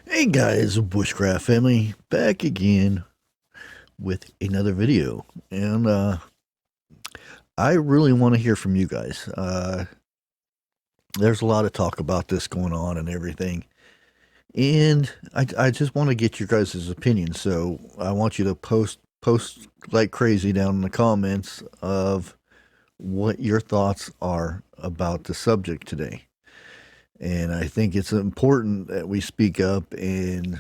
Hey guys, Bushcraft family, back again with another video. And I really want to hear from you guys. There's a lot of talk about this going on and everything. And I just want to get your guys' opinion. So I want you to post like crazy down in the comments of what your thoughts are about the subject today. And I think it's important that we speak up and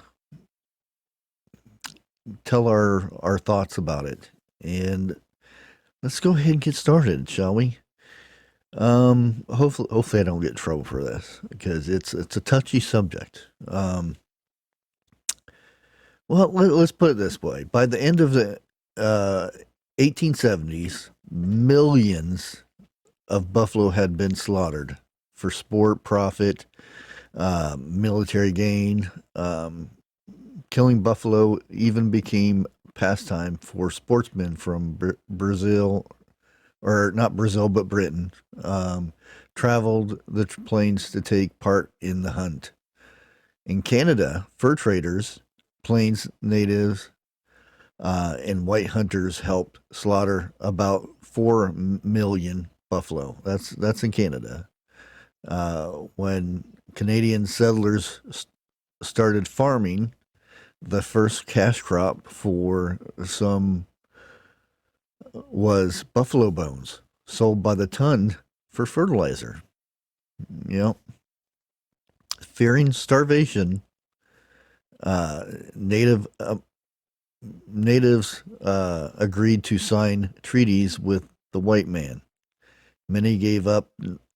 tell our thoughts about it. And let's go ahead and get started, shall we? Hopefully I don't get in trouble for this because it's a touchy subject. Well, let's put it this way: by the end of the uh, 1870s, millions of buffalo had been slaughtered for sport, profit, military gain. Killing buffalo even became pastime for sportsmen from Brazil, or not Brazil, but Britain, traveled the plains to take part in the hunt. In Canada, fur traders, plains natives, and white hunters helped slaughter about 4 million buffalo. That's in Canada. When Canadian settlers started farming, the first cash crop for some was buffalo bones, sold by the ton for fertilizer. You know, fearing starvation, uh, native natives agreed to sign treaties with the white man. Many gave up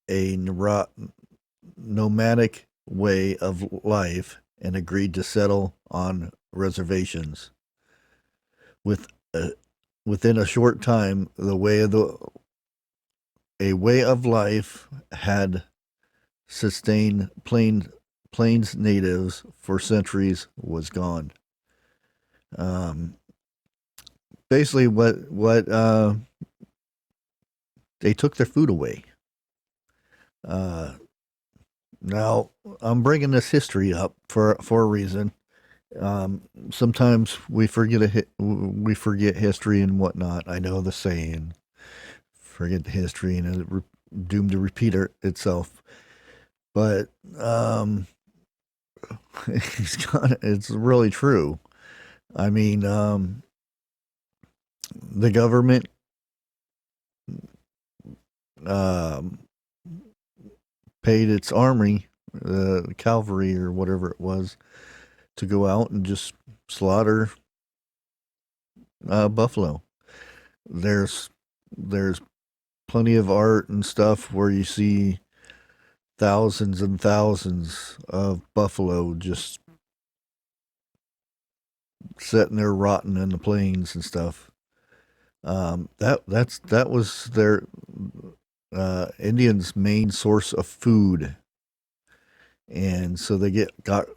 a nomadic way of life and agreed to settle on reservations. With within a short time, a way of life had sustained plains natives for centuries was gone. Um, Basically, what they took their food away. Uh, Now I'm bringing this history up for a reason. Sometimes we forget history and whatnot. I know the saying, "Forget the history and it's doomed to repeat itself." But it's really true. I mean, the government um, paid its army, the cavalry or whatever it was, to go out and just slaughter buffalo. There's there's plenty of art and stuff where you see thousands and thousands of buffalo just sitting there rotting in the plains and stuff. That was their Indians' main source of food, and so they got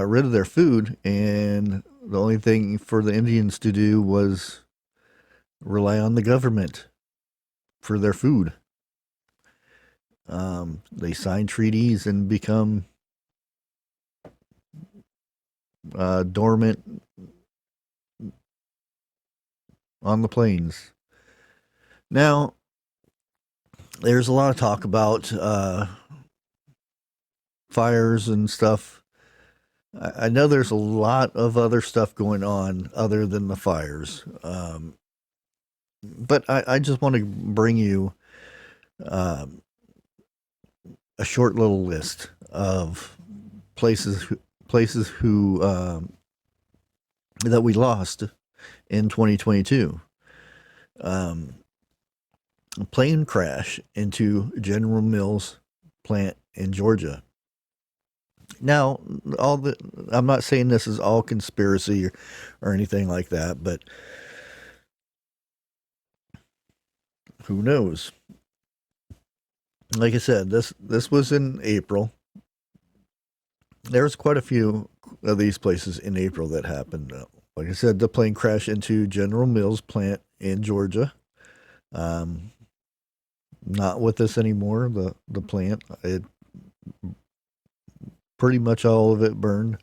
rid of their food, and the only thing for the Indians to do was rely on the government for their food. They sign treaties and become dormant on the plains. Now, there's a lot of talk about fires and stuff. I know there's a lot of other stuff going on other than the fires. But I just want to bring you um, a short little list of places who that we lost in 2022. Um, a plane crash into General Mills plant in Georgia. Now, I'm not saying this is all conspiracy or anything like that, but who knows? Like I said, this was in April. There was quite a few of these places in April that happened. Like I said, the plane crashed into General Mills plant in Georgia. Um, Not with us anymore. The plant, it pretty much all of it burned.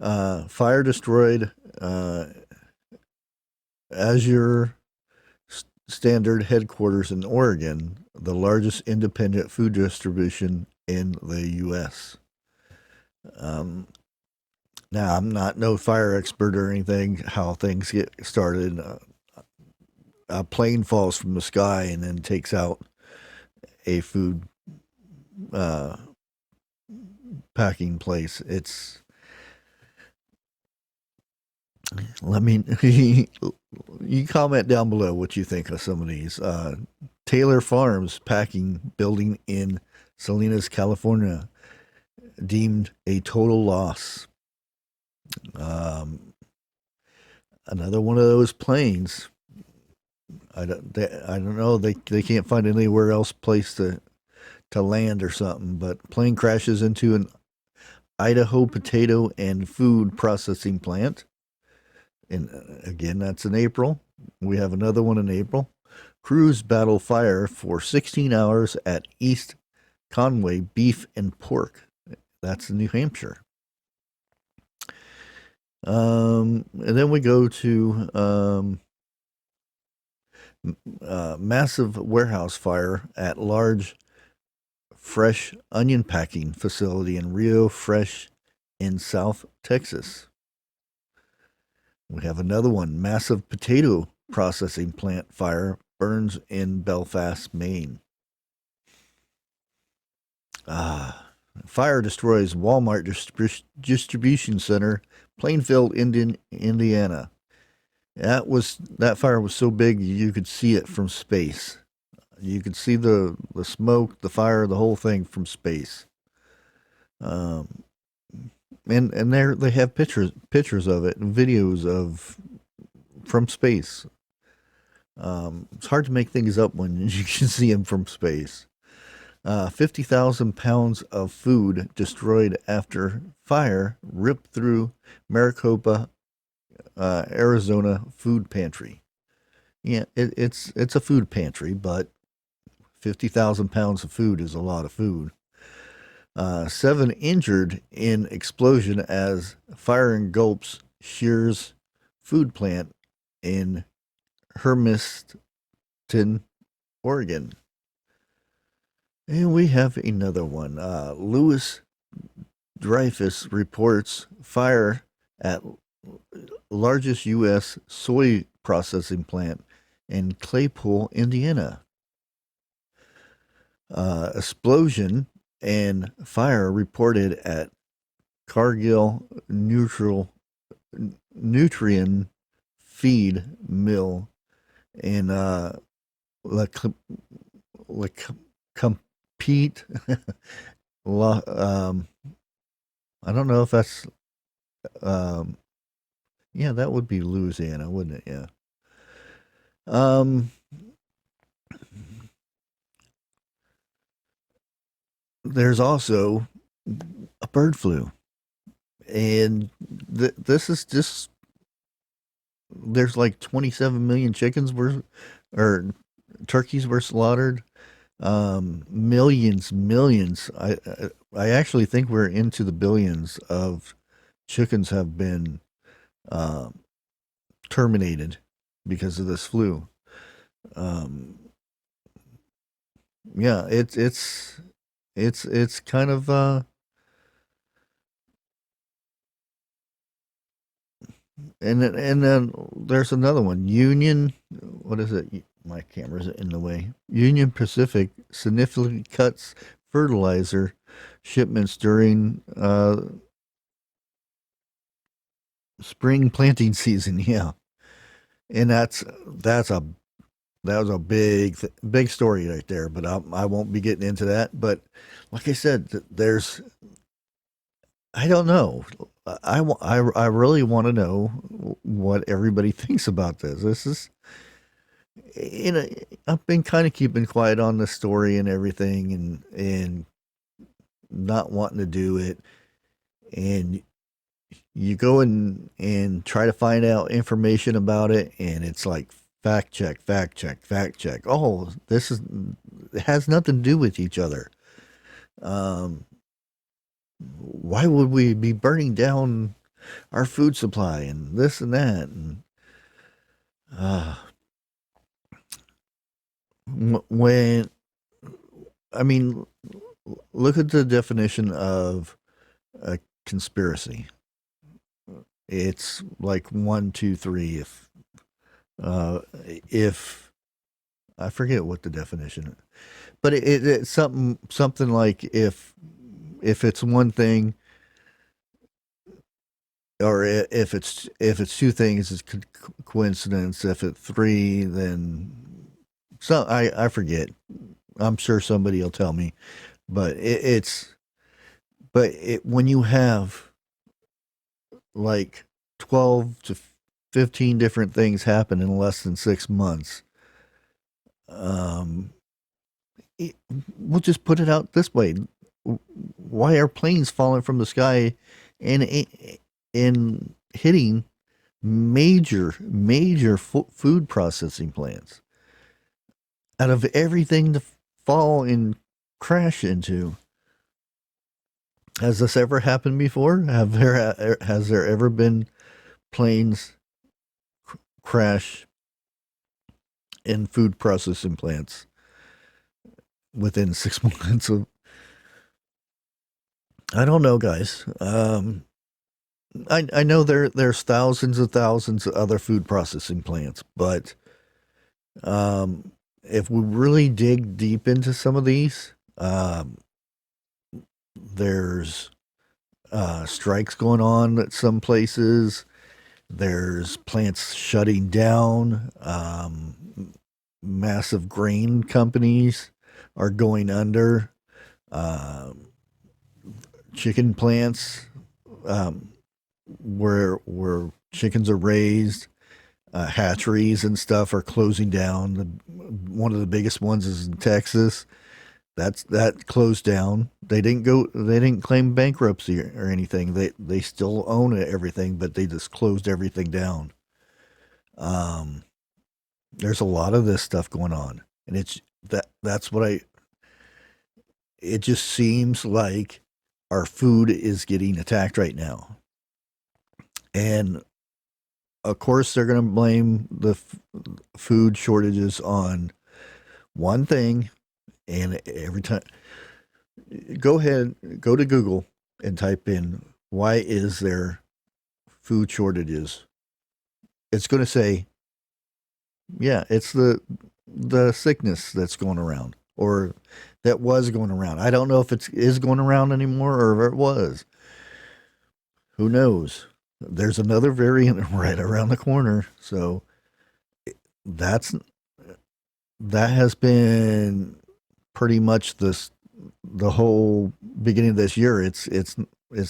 Fire destroyed Azure Standard headquarters in Oregon, the largest independent food distribution in the U.S. Um, Now, I'm not no fire expert or anything, how things get started. A plane falls from the sky and then takes out a food uh, packing place. It's, let me, you comment down below what you think of some of these. Taylor Farms packing building in Salinas, California, deemed a total loss. Um, Another one of those planes. I don't know. They can't find anywhere else place to land or something. But plane crashes into an Idaho potato and food processing plant. And again, that's in April. We have another one in April. Crews battle fire for 16 hours at East Conway Beef and Pork. That's in New Hampshire. And then we go to massive warehouse fire at large fresh onion packing facility in Rio Fresh in South Texas. We have another one, massive potato processing plant fire burns in Belfast, Maine. Fire destroys Walmart distribution center, Plainfield, Indiana. That fire was so big you could see it from space. You could see the smoke, the fire, the whole thing from space. Um, and there they have pictures of it and videos of from space. It's hard to make things up when you can see them from space. 50,000 pounds of food destroyed after fire ripped through Maricopa, Arizona food pantry. Yeah, it's a food pantry, but 50,000 pounds of food is a lot of food. 7 injured in explosion as fire engulfs Shears food plant in Hermiston, Oregon. And we have another one. Lewis Dreyfus reports fire at largest U.S. soy processing plant in Claypool, Indiana. Explosion and fire reported at Cargill Nutrient Feed Mill in La, La Compete. I don't know if that's um, yeah, that would be Louisiana, wouldn't it? Yeah. Um, there's also a bird flu, and this is just there's like 27 million chickens were or turkeys were slaughtered. Millions. I actually think we're into the billions of chickens have been uh, terminated because of this flu. Um, yeah, it's kind of and then there's another one. Union, what is it? My camera's in the way. Union Pacific significantly cuts fertilizer shipments during spring planting season. Yeah, and that was a big story right there. But I won't be getting into that. But like I said, there's I don't know. I really want to know what everybody thinks about this. This is, you know, I've been kind of keeping quiet on the story and everything, and not wanting to do it. And you go and try to find out information about it, and it's like fact check, fact check, fact check. Oh, it has nothing to do with each other. Um, why would we be burning down? our food supply and this and that. And uh, when I mean, look at the definition of a conspiracy. It's like one, two, three. If I forget what the definition, but it's something like if it's one thing, or if it's two things, it's coincidence. If it's three, then so I forget. I'm sure somebody will tell me, but when you have like 12 to 15 different things happen in less than 6 months, um, we'll just put it out this way: why are planes falling from the sky and hitting major food processing plants? Out of everything to fall and crash into, has this ever happened before? Has there ever been planes crash in food processing plants within 6 months of? I don't know, guys. I know there's thousands and thousands of other food processing plants, but if we really dig deep into some of these, there's strikes going on at some places. There's plants shutting down. Massive grain companies are going under. Chicken plants, where chickens are raised, hatcheries and stuff are closing down. One of the biggest ones is in Texas. That closed down. They didn't claim bankruptcy or anything. They still own everything, but they just closed everything down. There's a lot of this stuff going on, and that's what it just seems like our food is getting attacked right now. And of course they're going to blame the food shortages on one thing. And every time, go to Google and type in, why is there food shortages? It's going to say, yeah, it's the sickness that's going around, or that was going around. I don't know if it is going around anymore or if it was. Who knows? There's another variant right around the corner. So that's that has been pretty much the whole beginning of this year. It's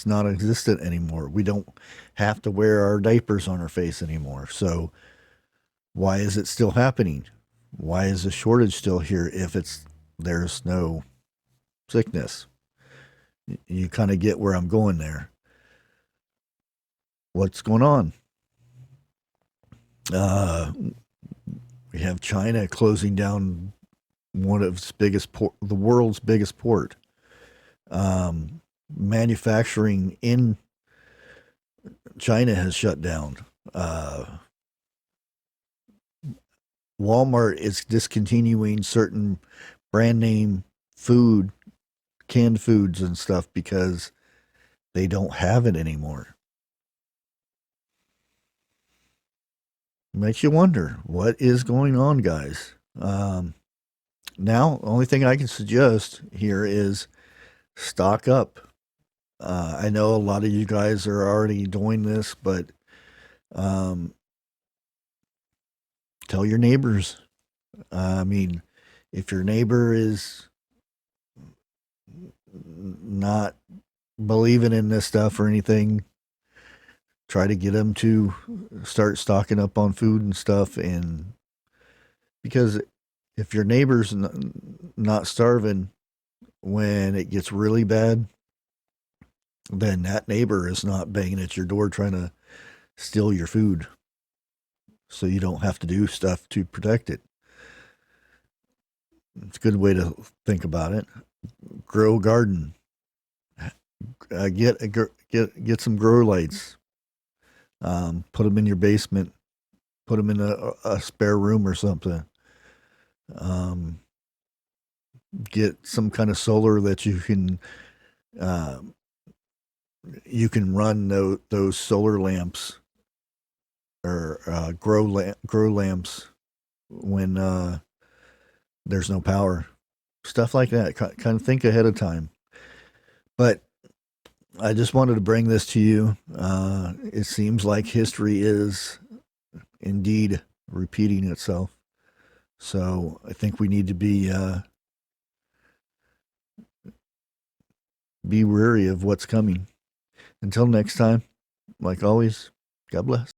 not existent anymore. We don't have to wear our diapers on our face anymore. So why is it still happening? Why is the shortage still here if there's no sickness? You kind of get where I'm going there. What's going on? We have China closing down one of its the world's biggest port. Manufacturing in China has shut down. Walmart is discontinuing certain brand name canned foods and stuff because they don't have it anymore. Makes you wonder what is going on, guys. Now, the only thing I can suggest here is stock up. I know a lot of you guys are already doing this, but tell your neighbors. I mean, if your neighbor is not believing in this stuff or anything, try to get them to start stocking up on food and stuff. And because if your neighbor's not starving when it gets really bad, then that neighbor is not banging at your door trying to steal your food, so you don't have to do stuff to protect it. It's a good way to think about it. Grow a garden. Get some grow lights. Put them in your basement. Put them in a spare room or something. Um, get some kind of solar that uh, you can run those solar lamps or grow lamps when there's no power. Stuff like that. Kind of think ahead of time. But I just wanted to bring this to you. It seems like history is indeed repeating itself. So I think we need to be wary of what's coming. Until next time, like always, God bless.